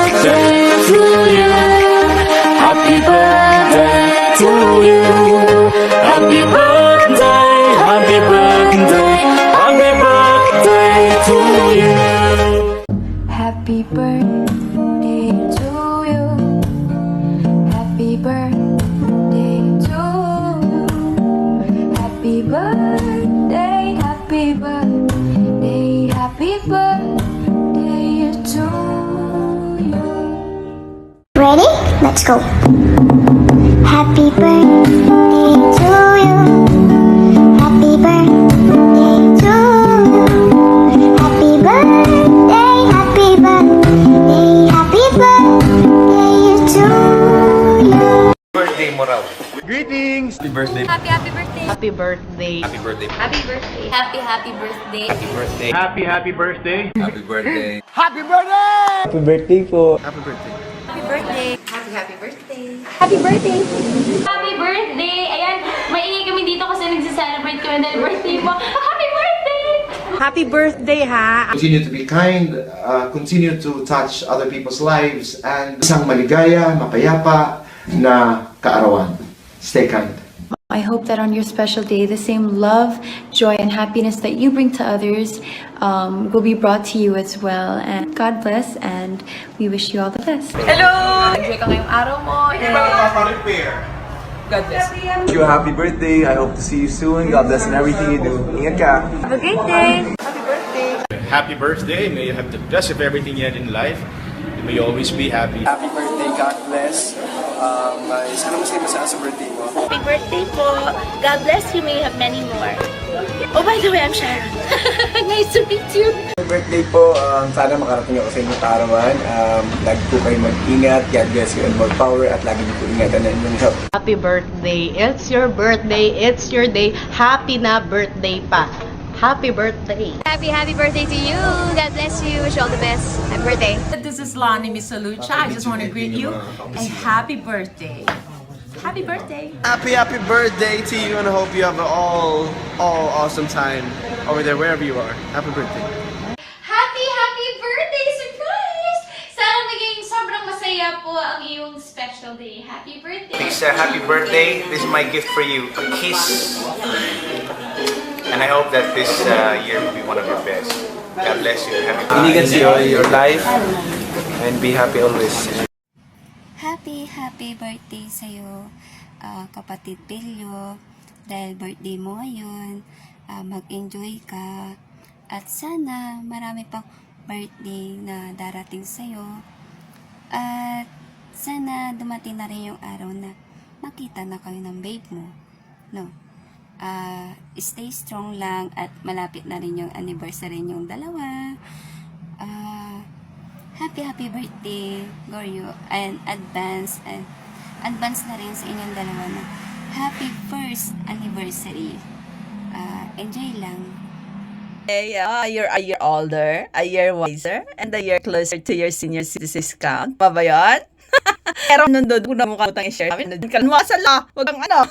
birthday to you. Happy birthday to you. Happy birthday, happy birthday, happy birthday to you. Happy birthday to you. Happy birthday to you. Happy birthday, happy birthday, happy birthday to you. Ready? Let's go. Happy birthday to you. Happy birthday to you. Happy birthday, happy birthday, happy birthday to you. Birthday mo raw. Greetings! Happy birthday! Happy birthday. Happy birthday. Happy birthday. Happy birthday. Happy birthday. Happy birthday. Happy birthday! Happy birthday. Happy birthday! Happy birthday po. Happy birthday! Happy birthday. Happy birthday. Happy birthday. Happy birthday. Ayan, maingay kami dito kasi nagse-celebrate kami dahil birthday mo. Happy birthday! Happy birthday, ha? Continue to be kind, continue to touch other people's lives, and isang maligaya, mapayapa na kaarawan. Stay kind. I hope that on your special day, the same love, joy, and happiness that you bring to others will be brought to you as well. And God bless, and we wish you all the best. Hello! Enjoy ka ngayong araw mo. God bless. Wish you a happy birthday. I hope to see you soon. God bless in everything you do. Ingat ka. Have a great day. Happy birthday! May you have the best of everything you had in life. May you always be happy. Happy birthday. God bless. Sana masaya sa birthday mo. Happy birthday po. God bless you. May you have many more. Oh, by the way, I'm Sharon. Nice to meet you. Happy birthday po. Sana makarating ako sa inyong kaarawan. Lagi po kayo mag-ingat. God bless you and more power. At lagi niyo po ingatan ang inyong health. Happy birthday. It's your birthday. It's your day. Happy na birthday pa. Happy birthday. Happy birthday to you. God bless you. Wish you all the best. Happy birthday. This is Lonnie Misalucha. I just want to greet you a happy birthday. Happy birthday. Happy birthday to you, and I hope you have an all awesome time over there wherever you are. Happy birthday. Happy birthday surprise! Sana maging sobrang masaya po ang iyong special day. Happy birthday. Lisa, happy birthday. This is my gift for you. A kiss. And I hope that this year will be one of your best. God bless you. Enjoy your life and be happy always. Happy birthday sa'yo, kapatid Pilyo. Dahil birthday mo ngayon, mag-enjoy ka. At sana marami pang birthday na darating sa'yo. At sana dumating na rin yung araw na makita na kayo ng babe mo. No? Stay strong lang at malapit na rin yung anniversary yung dalawa. Happy birthday, Goryo, and advance na rin sa inyong dalawa na happy first anniversary. Enjoy lang. You're a year older, a year wiser, and a year closer to your senior citizens count. Pa ba yun? Pero nandun ko na mukha utang i-share namin. Kalma sa la! Huwag kang ano!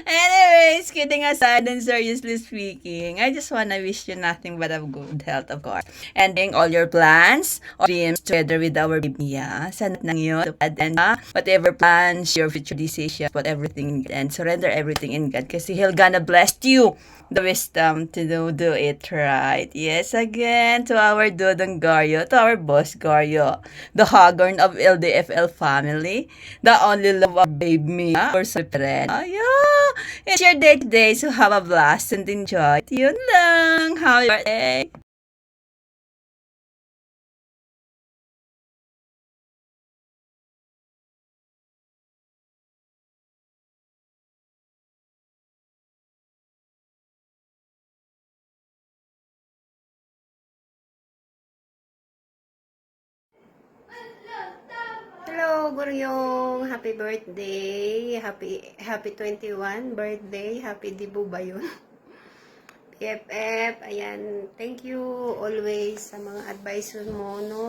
Anyways, kidding aside and seriously speaking, I just wanna wish you nothing but a good health, of course. Ending all your plans or dreams together with our baby. Sana nang yun. And whatever plans, your future decisions, put everything and surrender everything in God. Kasi He'll gonna bless you the wisdom to do it right. Yes, again, to our Dodong Garyo, to our boss Garyo, the Hagorn of LDFL family, the only love of babe me, or sa friend. Yeah, it's your day today, so have a blast and enjoy. Yun lang. Happy birthday. Hello, Guryong! Happy birthday! Happy 21 birthday! Happy Dibu ba yun? PFF, ayan, thank you always sa mga advice mo, no?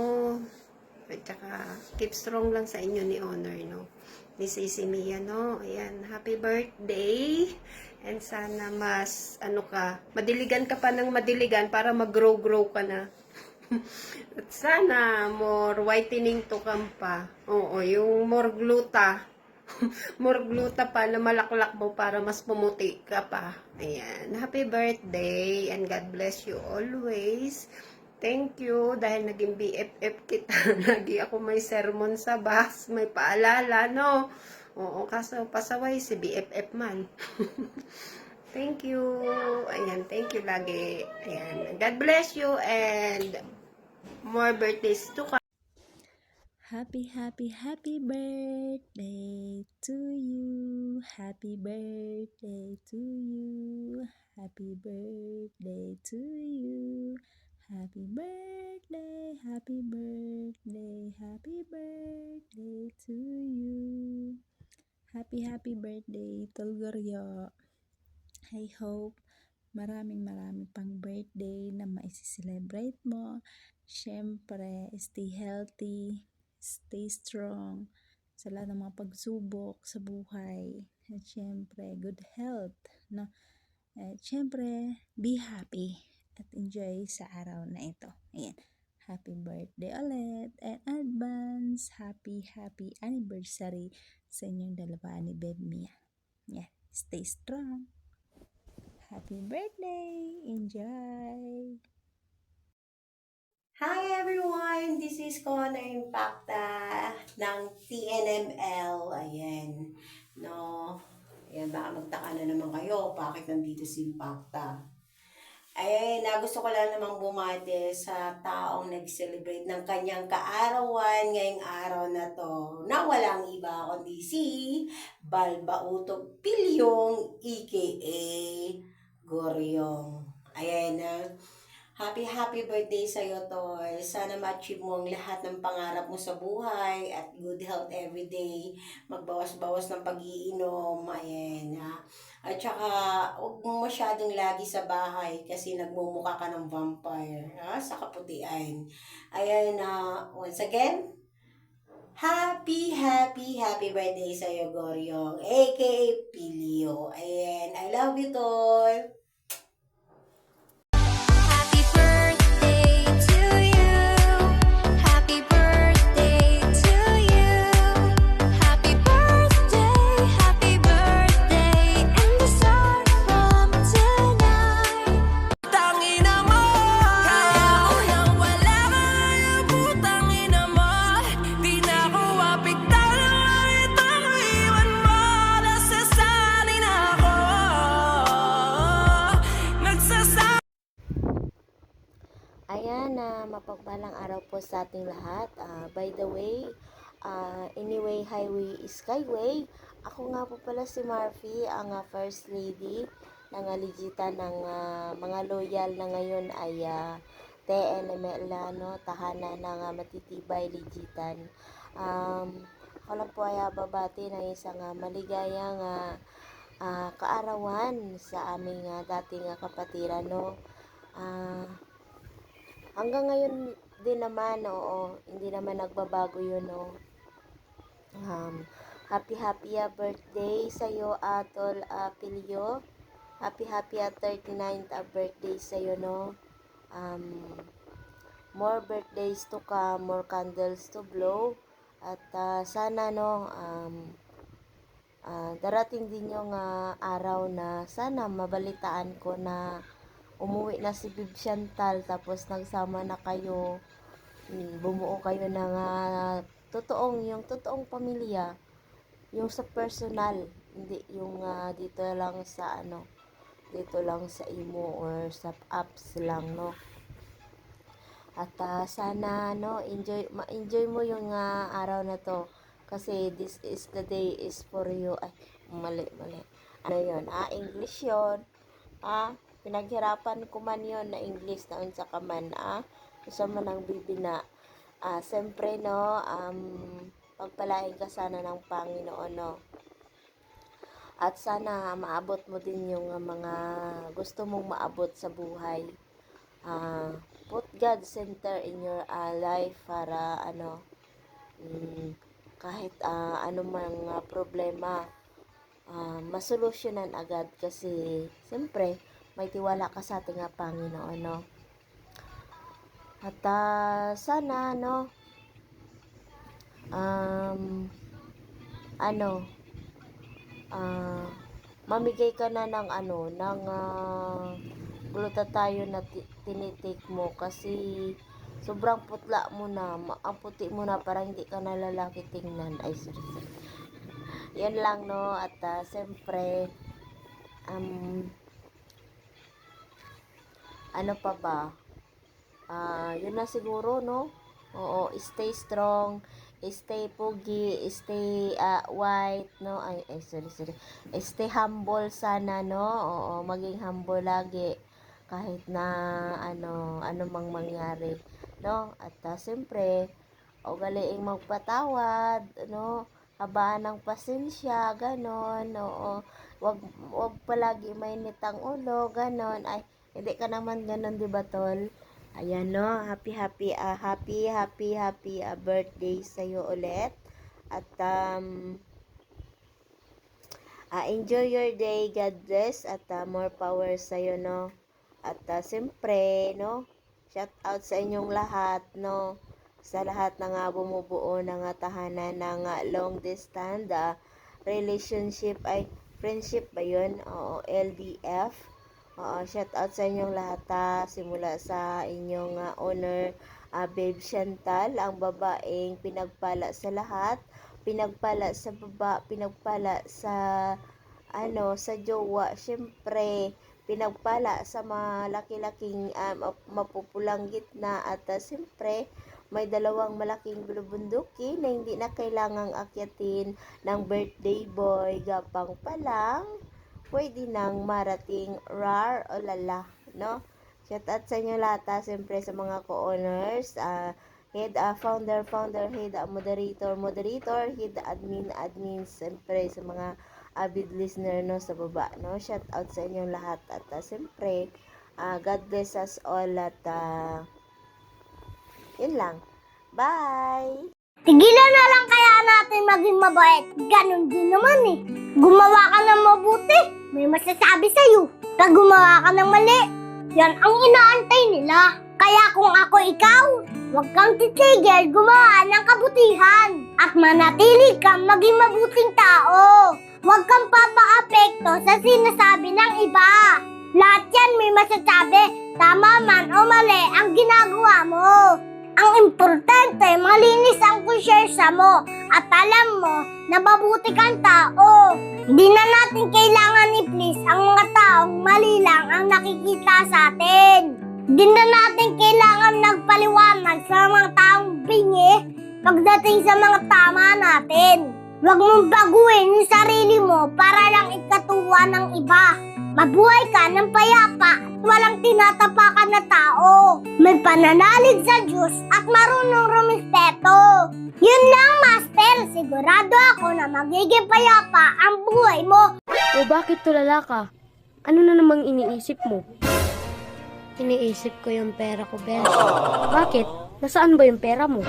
At saka, keep strong lang sa inyo ni Honor, no? Ni Sisi Mia, no? Ayan, happy birthday! And sana mas, madiligan ka pa ng madiligan para mag-grow ka na. At sana more whitening to come pa. Oo, yung more gluta. More gluta pa na malaklak mo para mas pumuti ka pa. Ayan. Happy birthday and God bless you always. Thank you dahil naging BFF kita. Lagi ako may sermon sa bus, may paalala, no? Oo, kaso pasaway si BFF man. Thank you. Ayan, thank you lagi. Ayan. God bless you and more birthdays to come. Happy, happy, happy birthday to you. Happy birthday to you. Happy birthday to you. Happy birthday, happy birthday, happy birthday to you. Happy, happy birthday, Tolgoryo. I hope maraming pang birthday na maisi-celebrate mo. Siyempre, stay healthy, stay strong sa lahat ng mga pagsubok sa buhay. At siyempre, good health, no? At siyempre, be happy at enjoy sa araw na ito. Ayan. Happy birthday ulit and advance happy anniversary sa inyong dalawa ni Beb Mia. Yeah, stay strong. Happy birthday! Enjoy! Hi everyone! This is Kona Impacta ng TNML. Ayan. No? Ayan, baka magtaka na naman kayo bakit nandito si Impacta. Ayan, gusto ko lang namang bumati sa taong nag-celebrate ng kanyang kaarawan ngayong araw na to. Na walang iba kundi si Balbauto Pilyong aka Goryong. Ayan happy birthday sa'yo, Toy. Sana ma-achieve mo ang lahat ng pangarap mo sa buhay at good health everyday. Magbawas-bawas ng pag-iinom. Ayan, At saka, huwag mo masyadong lagi sa bahay kasi nagmumukha ka ng vampire, sa kaputian. Ayan, once again, happy birthday sa'yo, Goryong, aka Pilio. Ayan, I love you, Toy. Ayan, mapagpalang araw po sa ating lahat. By the way, anyway, highway is skyway. Ako nga po pala si Marfy, ang First Lady ng Ligitan ng mga loyal na ngayon ay TNML, tahanan ng matitibay Ligitan. Ako lang po ay babati ng isang maligayang kaarawan sa aming dating kapatiran, no? Hanggang ngayon din naman, hindi naman nagbabago yun, no? Happy birthday sa'yo, Tol Pilio. Happy 39th birthday sa'yo, no? More birthdays to come, more candles to blow. At sana, no, darating din yung araw na sana mabalitaan ko na umuwi na si Bib Chantal, tapos nagsama na kayo, bumuo kayo ng totoong pamilya, yung sa personal, hindi yung dito lang sa imo or sa apps lang, no? At sana, no, ma-enjoy mo yung araw na to kasi this is the day is for you. Ay, mali. Ano yun? English yun. Pinaghirapan ko man yon na English na unsa ka man, usa man ang bibina. Siyempre, no, pagpalain ka sana ng Panginoon, no. At sana maabot mo din yung mga gusto mong maabot sa buhay. Put God center in your life para kahit ano mang problema, masolusyonan agad kasi siyempre may tiwala ka sa ating Panginoon, no? At sana no, ano, mamigay ka na ng glutathione na tinitik mo kasi sobrang putla mo na, ang puti mo na, parang hindi ka na lalaki tingnan. Ay, sorry. Yan lang no, at siyempre, ano pa ba? Yun na siguro no. Oo, stay strong, stay pogi, stay white no. Ay, sorry. Stay humble sana no. Oo, maging humble lagi kahit na ano mang mangyari no. At siyempre, ugaliing magpatawad no. Habaan ng pasensya, ganon. Oo. Wag palagi mainit ang ulo, ganon. Ay, hindi ka naman ganon, di ba, tol? Ayan, no? Happy birthday sa'yo ulit. At, enjoy your day. God bless. At, more power sa'yo, no? At, siyempre, no? Shout out sa inyong lahat, no? Sa lahat ng bumubuo ng tahanan ng long distance relationship, ay friendship ba yun? Oo, LDF. Shout out sa inyong lahat, simula sa inyong owner, Babe Chantal, ang babaeng pinagpala sa lahat, pinagpala sa baba, pinagpala sa sa jowa, syempre pinagpala sa malaki-laking mapupulang gitna, at siyempre may dalawang malaking bulubunduki na hindi na kailangang akyatin ng birthday boy. Gapang pa lang, pwede nang marating rar o lala, no? Shout out sa inyo lahat, siyempre sa mga co-owners, head founder, head moderator, head admin, siyempre sa mga avid listener no sa baba, no? Shout out sa inyo lahat, at siyempre God bless us all, at yun lang. Bye! Tigilan na lang kaya natin maging mabait. Ganon din naman eh. Gumawa ka ng mabuti, may masasabi sa'yo. Pag gumawa ka ng mali, yan ang inaantay nila. Kaya kung ako ikaw, huwag kang titigil gumawa ng kabutihan. At manatili kang maging mabuting tao. Huwag kang papaapekto sa sinasabi ng iba. Lahat yan may masasabi, tama man o mali ang ginagawa mo. Ang importante, malinis ang konsyensya mo at alam mo na mabuti kang tao. Hindi na natin kailangan i-please ang mga taong mali lang ang nakikita sa atin. Hindi na natin kailangan nagpaliwanag sa mga taong bingi pagdating sa mga tama natin. Huwag mong baguhin yung sarili mo para lang ikatuwa ng iba. Mabuhay ka ng payapa at walang tinatapakan na tao. May pananalig sa Diyos at marunong rumispeto. Yun lang, Master. Sigurado ako na magiging payapa ang buhay mo. O bakit tulala ka? Ano na namang iniisip mo? Iniisip ko yung pera ko, Bel. Bakit? Nasaan ba yung pera mo?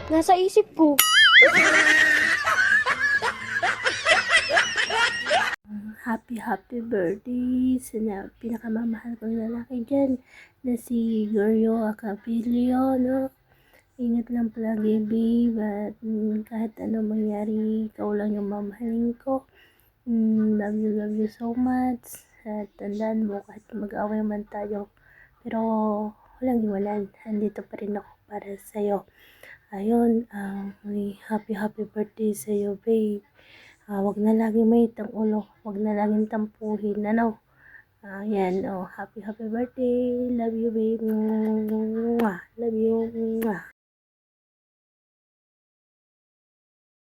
Nasa isip ko. Happy birthday sa pinakamamahal kong lalaki dyan na si Goryo Acapilio, no? Ingat lang palagi, babe, at kahit ano mangyari, ikaw lang yung mamahalin ko. Love you so much. At tandaan mo, kahit mag-away man tayo, pero walang iwanan, andito pa rin ako para sa'yo. Ayun, happy birthday sa'yo, babe. Wag na laging may itang ulo, wag na laging tampuhin, ano? Yan, happy birthday, love you, babe. Love you.